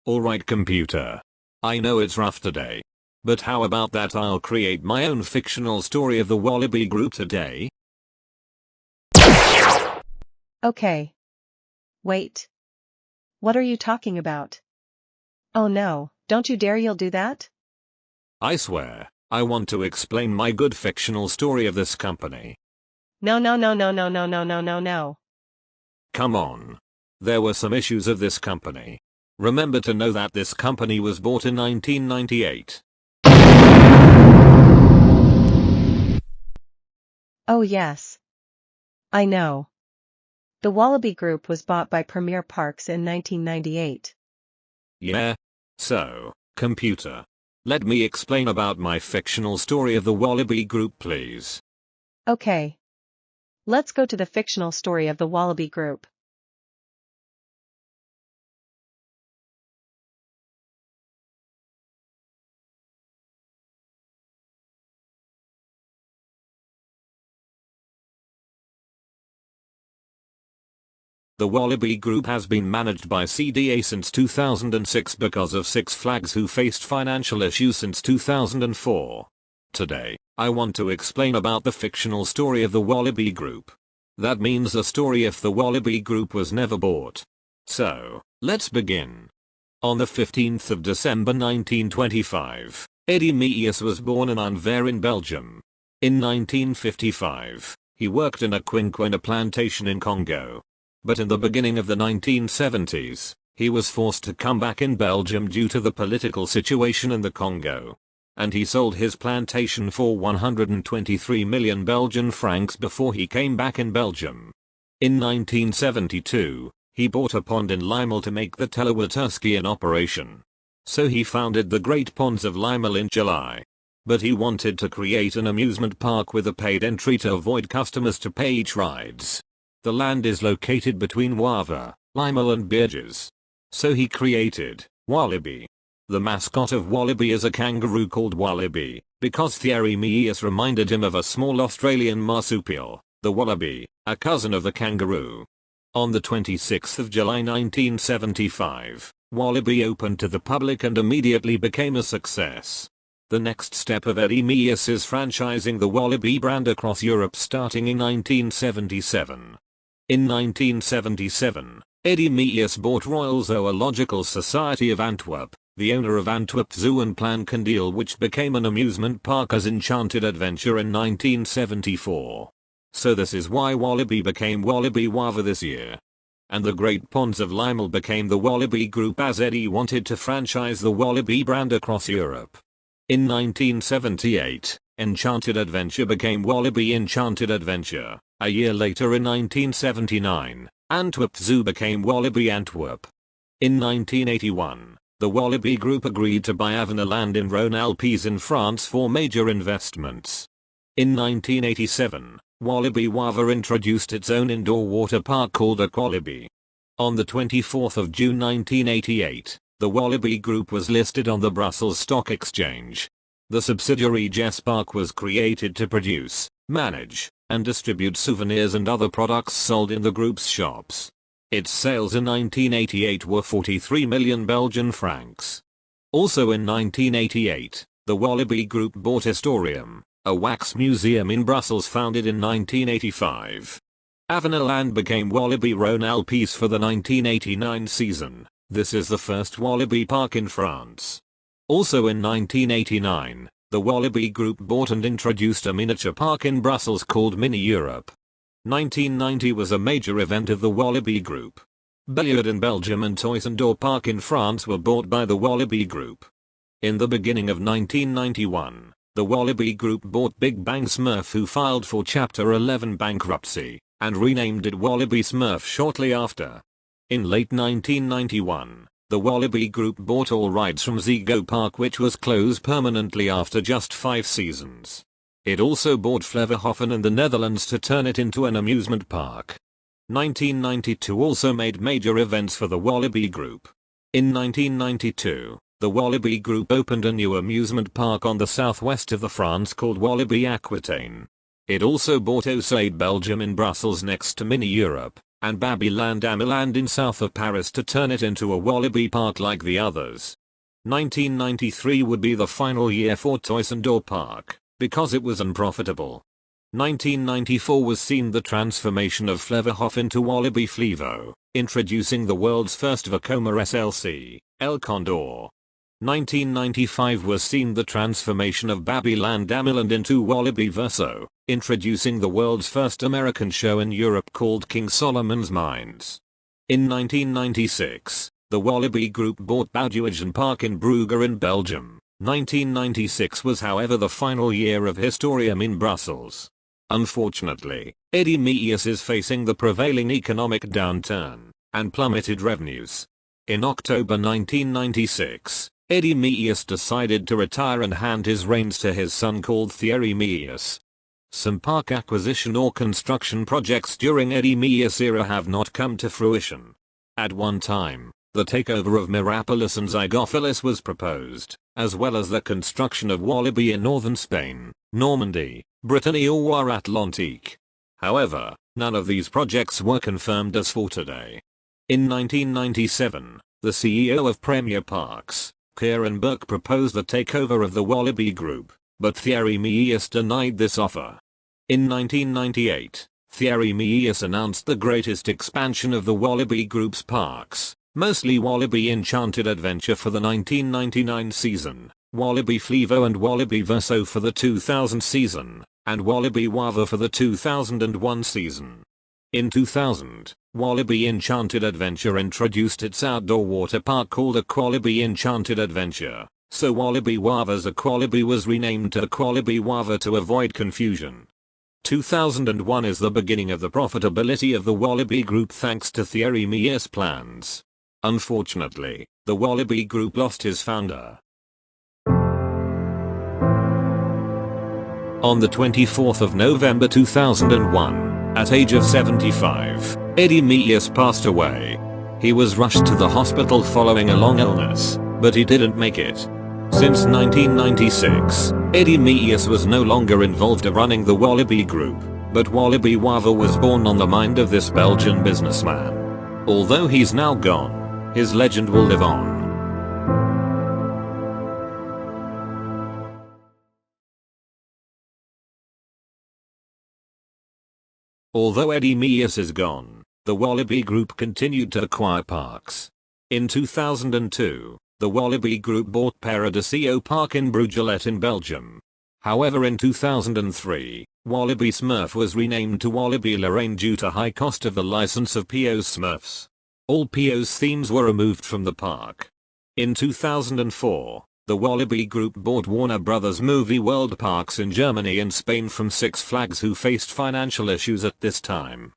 Alright computer. I know it's rough today. But how about that I'll create my own fictional story of the Walibi Group today? Okay. Wait. What are you talking about? Oh no, don't you dare you'll do that? I swear, I want to explain my good fictional story of this company. No no no no no no no no no no. Come on. There were some issues of this company. Remember to know that this company was bought in 1998. Oh yes. I know. The Walibi Group was bought by Premier Parks in 1998. Yeah? So, computer. Let me explain about my fictional story of the Walibi Group please. Okay. Let's go to the fictional story of the Walibi Group. The Walibi Group has been managed by CDA since 2006 because of Six Flags who faced financial issues since 2004. Today, I want to explain about the fictional story of the Walibi Group. That means the story if the Walibi Group was never bought. So, let's begin. On the 15th of December 1925, Eddie Meijers was born in Anvers in Belgium. In 1955, he worked in a quinquina plantation in Congo. But in the beginning of the 1970s, he was forced to come back in Belgium due to the political situation in the Congo. And he sold his plantation for 123 million Belgian francs before he came back in Belgium. In 1972, he bought a pond in Limel to make the Telewaterski in operation. So he founded the Great Ponds of Limel in July. But he wanted to create an amusement park with a paid entry to avoid customers to pay each rides. The land is located between Wava, Limel and Beerges. So he created Walibi. The mascot of Walibi is a kangaroo called Walibi, because Thierry Meijers reminded him of a small Australian marsupial, the wallaby, a cousin of the kangaroo. On the 26th of July 1975, Walibi opened to the public and immediately became a success. The next step of Eddie Meijers is franchising the Walibi brand across Europe starting in 1977. In 1977, Eddie Meijers bought Royal Zoological Society of Antwerp, the owner of Antwerp Zoo and Plankendeel, which became an amusement park as Enchanted Adventure in 1974. So this is why Walibi became Walibi Wava this year. And the Great Ponds of Limel became the Walibi Group as Eddie wanted to franchise the Walibi brand across Europe. In 1978, Enchanted Adventure became Walibi Enchanted Adventure. A year later in 1979, Antwerp Zoo became Walibi Antwerp. In 1981, the Walibi Group agreed to buy Avenel land in Rhône-Alpes in France for major investments. In 1987, Walibi Wava introduced its own indoor water park called Aqualibi. On the 24th of June 1988, the Walibi Group was listed on the Brussels Stock Exchange. The subsidiary Jespark was created to produce, manage, and distribute souvenirs and other products sold in the group's shops. Its sales in 1988 were 43 million Belgian francs. Also in 1988, the Walibi Group bought Historium, a wax museum in Brussels founded in 1985. Avenel land became Walibi Rhône-Alpes for the 1989 season. This is the first Walibi park in France. Also in 1989, the Walibi Group bought and introduced a miniature park in Brussels called Mini Europe. 1990 was a major event of the Walibi Group. Belliard in Belgium and Toysandor Park in France were bought by the Walibi Group. In the beginning of 1991, the Walibi Group bought Big Bang Smurf, who filed for Chapter 11 bankruptcy, and renamed it Walibi Smurf shortly after. In late 1991, the Walibi Group bought all rides from Zego Park, which was closed permanently after just 5 seasons. It also bought Fleverhoffen in the Netherlands to turn it into an amusement park. 1992 also made major events for the Walibi Group. In 1992, the Walibi Group opened a new amusement park on the southwest of France called Walibi Aquitaine. It also bought Oslade Belgium in Brussels next to Mini Europe. and Babyland Amiland in south of Paris to turn it into a Walibi park like the others. 1993 would be the final year for Toysandor Park, because it was unprofitable. 1994 was seen the transformation of Fleverhof into Walibi Flevo, introducing the world's first Vekoma SLC, El Condor. 1995 was seen the transformation of Babyland Amiland into Walibi Verso, introducing the world's first American show in Europe called King Solomon's Mines. In 1996, the Walibi Group bought Bouwdeugen Park in Brugge in Belgium. 1996 was however the final year of Historium in Brussels. Unfortunately, Eddy Meijers is facing the prevailing economic downturn and plummeted revenues. In October 1996, Eddy Meijers decided to retire and hand his reins to his son called Thierry Meijers. Some park acquisition or construction projects during Eddy Meijers' era have not come to fruition. At one time, the takeover of Mirapolis and Zygopolis was proposed, as well as the construction of Walibi in northern Spain, Normandy, Brittany or Loire-Atlantique. However, none of these projects were confirmed as for today. In 1997, the CEO of Premier Parks, Kieran Burke proposed the takeover of the Walibi Group, but Thierry Meijers denied this offer. In 1998, Thierry Meijers announced the greatest expansion of the Walibi Group's parks, mostly Walibi Enchanted Adventure for the 1999 season, Walibi Flevo and Walibi Verso for the 2000 season, and Walibi Wava for the 2001 season. In 2000, Walibi Enchanted Adventure introduced its outdoor water park called Aqualibi Enchanted Adventure, so Walibi Wava's Aqualibi was renamed to Aqualibi Wava to avoid confusion. 2001 is the beginning of the profitability of the Walibi Group thanks to Thierry Meijers' plans. Unfortunately, the Walibi Group lost his founder. On the 24th of November 2001, at age of 75, Eddy Meijers passed away. He was rushed to the hospital following a long illness, but he didn't make it. Since 1996, Eddy Meijers was no longer involved in running the Walibi Group, but Walibi Wava was born on the mind of this Belgian businessman. Although he's now gone, his legend will live on. Although Eddy Meijers is gone, the Walibi Group continued to acquire parks. In 2002, the Walibi Group bought Paradisio Park in Brugge in Belgium. However, in 2003, Walibi Smurf was renamed to Walibi Lorraine due to high cost of the license of P.O.'s Smurfs. All P.O.'s themes were removed from the park. In 2004, the Walibi Group bought Warner Bros. Movie World parks in Germany and Spain from Six Flags, who faced financial issues at this time.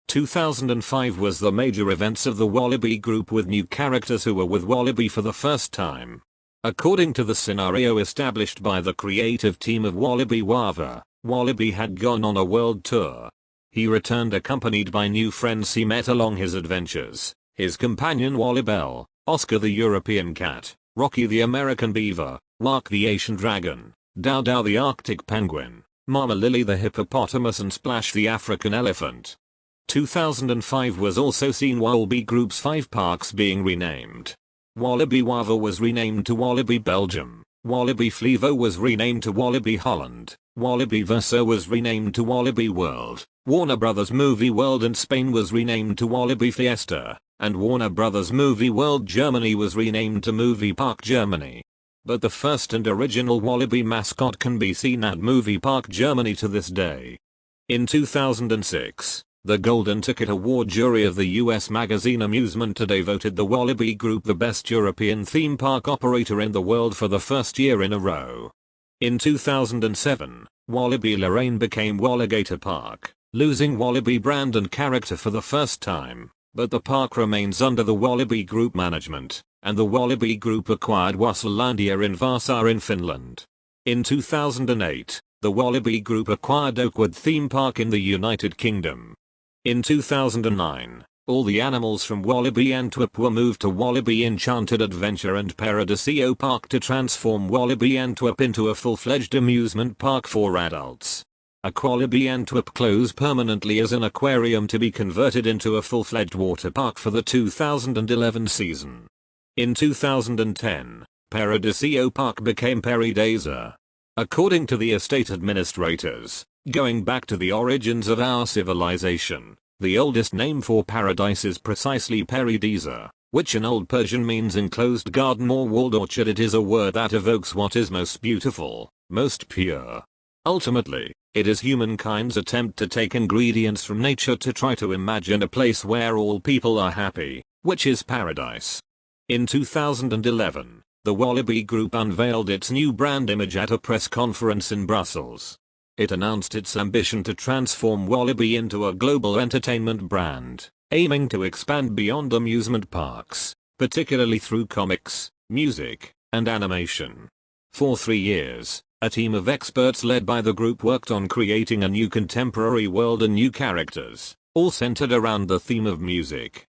2005 was the major events of the Walibi Group with new characters who were with Walibi for the first time. According to the scenario established by the creative team of Walibi Wava, Walibi had gone on a world tour. He returned accompanied by new friends he met along his adventures, his companion Walibel, Oscar the European cat, Rocky the American beaver, Wark the Asian dragon, Dao Dao the Arctic penguin, Mama Lily the hippopotamus and Splash the African elephant. 2005 was also seen Walibi Group's 5 parks being renamed. Walibi Wava was renamed to Walibi Belgium, Walibi Flevo was renamed to Walibi Holland, Walibi Verso was renamed to Walibi World, Warner Bros. Movie World in Spain was renamed to Walibi Fiesta, and Warner Bros. Movie World Germany was renamed to Movie Park Germany. But the first and original Walibi mascot can be seen at Movie Park Germany to this day. In 2006, the Golden Ticket Award jury of the US magazine Amusement Today voted the Walibi Group the best European theme park operator in the world for the first year in a row. In 2007, Walibi Lorraine became Walligator Park, losing Walibi brand and character for the first time, but the park remains under the Walibi Group management, and the Walibi Group acquired Wassalandia in Vaasa in Finland. In 2008, the Walibi Group acquired Oakwood Theme Park in the United Kingdom. In 2009, all the animals from Walibi Antwerp were moved to Walibi Enchanted Adventure and Paradisio Park to transform Walibi Antwerp into a full-fledged amusement park for adults. Walibi Antwerp closed permanently as an aquarium to be converted into a full-fledged water park for the 2011 season. In 2010, Paradisio Park became Paradisa. According to the estate administrators, going back to the origins of our civilization, the oldest name for paradise is precisely Paradisa, which in Old Persian means enclosed garden or walled orchard. It is a word that evokes what is most beautiful, most pure. Ultimately, it is humankind's attempt to take ingredients from nature to try to imagine a place where all people are happy, which is paradise. In 2011, the Walibi Group unveiled its new brand image at a press conference in Brussels. It announced its ambition to transform Walibi into a global entertainment brand, aiming to expand beyond amusement parks, particularly through comics, music, and animation. For 3 years, a team of experts led by the group worked on creating a new contemporary world and new characters, all centered around the theme of music.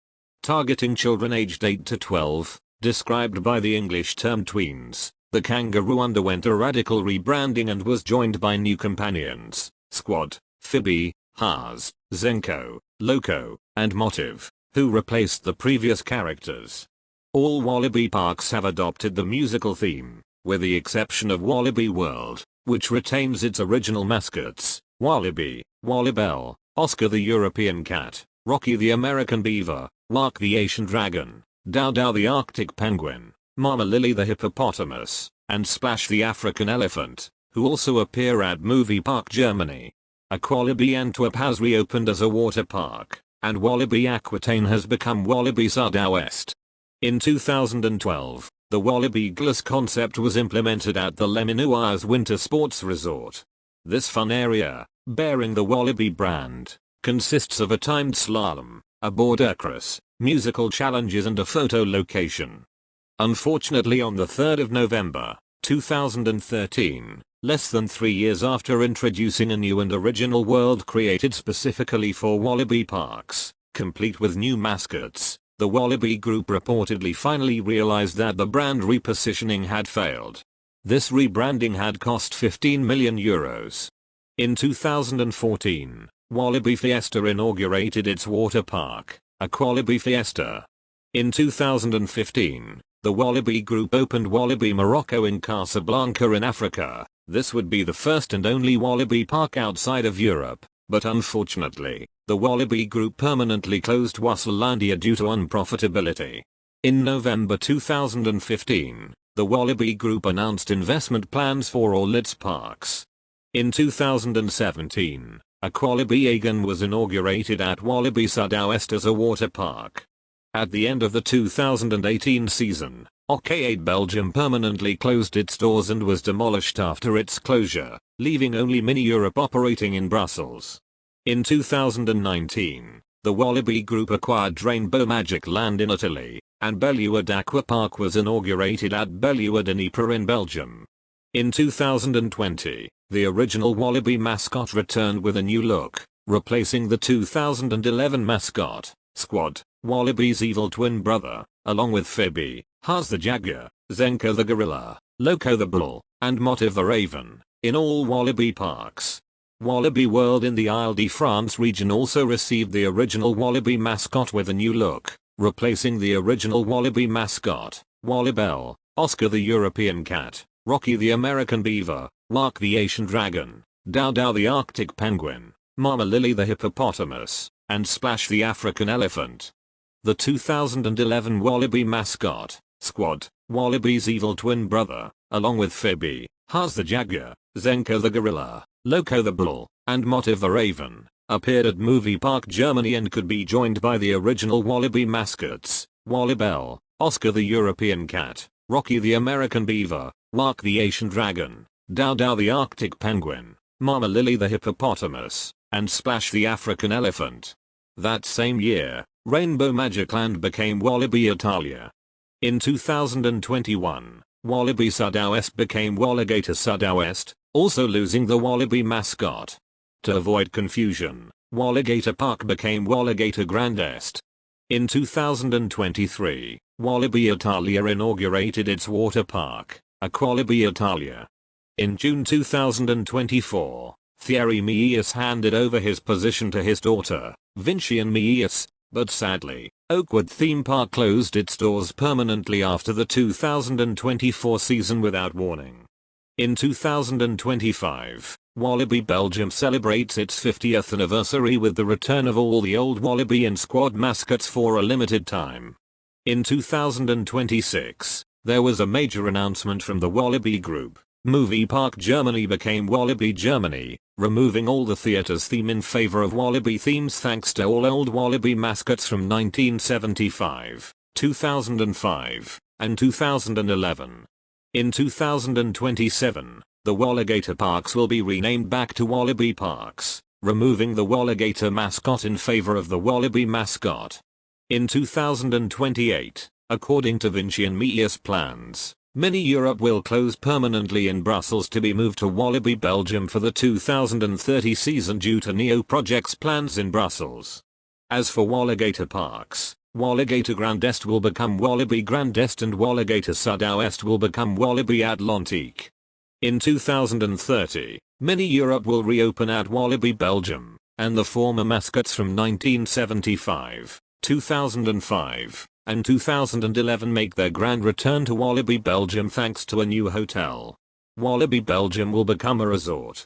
Targeting children aged 8 to 12, described by the English term tweens, the kangaroo underwent a radical rebranding and was joined by new companions, Squad, Phoebe, Haas, Zenko, Loco, and Motive, who replaced the previous characters. All Walibi parks have adopted the musical theme, with the exception of Walibi World, which retains its original mascots, Walibi, Walibel, Oscar the European cat, Rocky the American beaver, Mark the Asian dragon, Dao Dao the Arctic penguin, Mama Lily the hippopotamus, and Splash the African elephant, who also appear at Movie Park Germany. Walibi Antwerp has reopened as a water park, and Walibi Aquitaine has become Walibi Zuidoost. In 2012, the Walibi Glass concept was implemented at the Leminoirs Winter Sports Resort. This fun area, bearing the Walibi brand, consists of a timed slalom, a border cross, musical challenges and a photo location. Unfortunately, on the 3rd of November, 2013, less than 3 years after introducing a new and original world created specifically for Walibi parks, complete with new mascots, the Walibi Group reportedly finally realized that the brand repositioning had failed. This rebranding had cost €15 million. In 2014, Walibi Fiesta inaugurated its water park, Walibi Fiesta. In 2015, the Walibi Group opened Walibi Morocco in Casablanca in Africa. This would be the first and only Walibi park outside of Europe, but unfortunately, the Walibi Group permanently closed Wasselandia due to unprofitability. In November 2015, the Walibi Group announced investment plans for all its parks. In 2017, Walibi Agen was inaugurated at Walibi Zuidoost as a water park. At the end of the 2018 season, Arcade Belgium permanently closed its doors and was demolished after its closure, leaving only Mini Europe operating in Brussels. In 2019, the Walibi Group acquired Rainbow Magic Land in Italy, and Belluard Aqua Park was inaugurated at Belluard in Ypres in Belgium. In 2020, the original Walibi mascot returned with a new look, replacing the 2011 mascot, Squad, Walibi's evil twin brother, along with Phoebe, Haas the jaguar, Zenko the gorilla, Loco the bull, and Motive the raven, in all Walibi parks. Walibi World in the Île-de-France region also received the original Walibi mascot with a new look, replacing the original Walibi mascot, Walibel, Oscar the European cat, Rocky the American beaver, Mark the Asian dragon, Dao Dao the Arctic penguin, Mama Lily the hippopotamus, and Splash the African elephant. The 2011 Walibi mascot, Squad, Walibi's evil twin brother, along with Phoebe, Haas the jaguar, Zenko the gorilla, Loco the bull, and Motive the raven, appeared at Movie Park Germany and could be joined by the original Walibi mascots, Walibel, Oscar the European cat, Rocky the American beaver, Mark the Asian dragon, Dao Dao the Arctic penguin, Mama Lily the hippopotamus, and Splash the African elephant. That same year, Rainbow Magic Land became Walibi Italia. In 2021, Walibi Zuidoost became Walligator Zuidoost, also losing the Walibi mascot. To avoid confusion, Walligator Park became Walligator Grand Est. In 2023, Walibi Italia inaugurated its water park, Walibi Italia. In June 2024, Thierry Méliès handed over his position to his daughter, Vincian Méliès, but sadly, Oakwood theme park closed its doors permanently after the 2024 season without warning. In 2025, Walibi Belgium celebrates its 50th anniversary with the return of all the old Walibi and Squad mascots for a limited time. In 2026, there was a major announcement from the Walibi Group. Movie Park Germany became Walibi Germany, removing all the theater's theme in favor of Walibi themes thanks to all old Walibi mascots from 1975, 2005, and 2011. In 2027, the Walligator Parks will be renamed back to Walibi Parks, removing the Walligator mascot in favor of the Walibi mascot. In 2028, according to Vincian Méliès plans, Mini Europe will close permanently in Brussels to be moved to Walibi Belgium for the 2030 season due to Neo Project's plans in Brussels. As for Walligator Parks, Walligator Grand Est will become Walibi Grand Est and Walligator Sud-Ouest will become Walibi Atlantique. In 2030, Mini Europe will reopen at Walibi Belgium, and the former mascots from 1975, 2005, and 2011 make their grand return to Walibi Belgium thanks to a new hotel. Walibi Belgium will become a resort.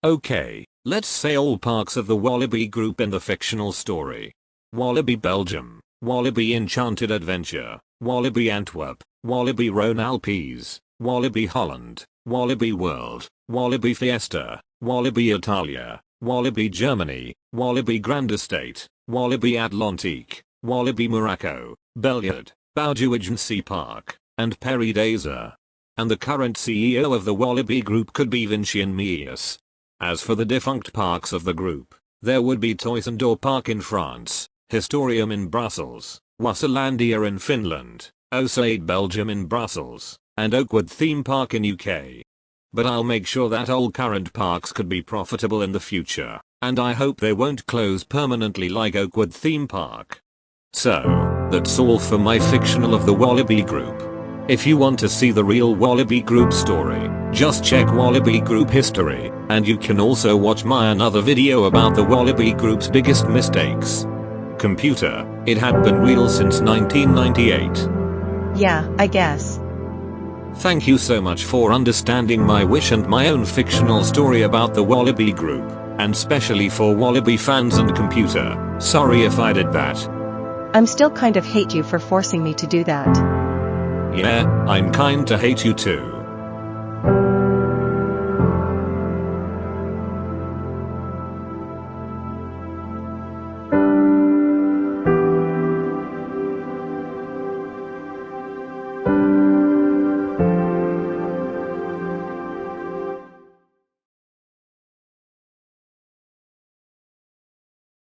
Okay, let's say all parks of the Walibi Group in the fictional story. Walibi Belgium, Walibi Enchanted Adventure, Walibi Antwerp, Walibi Rhône Alpes, Walibi Holland, Walibi World, Walibi Fiesta, Walibi Italia, Walibi Germany, Walibi Grand Estate, Walibi Atlantique, Walibi Morocco, Belliard, Boudiou Agency Park, and Paris-Desert. And the current CEO of the Walibi Group could be Vincian Méliès. As for the defunct parks of the group, there would be Toysandor Park in France, Historium in Brussels, Wasserlandia in Finland, Ossade Belgium in Brussels, and Oakwood Theme Park in UK. But I'll make sure that all current parks could be profitable in the future, and I hope they won't close permanently like Oakwood Theme Park. So, that's all for my fictional of the Walibi Group. If you want to see the real Walibi Group story, just check Walibi Group history, and you can also watch my another video about the Walibi Group's biggest mistakes. Computer, it had been real since 1998. Yeah, I guess. Thank you so much for understanding my wish and my own fictional story about the Walibi Group, and specially for Walibi fans and Computer, sorry if I did that. I'm still kind of hate you for forcing me to do that. Yeah, I'm kind to hate you too.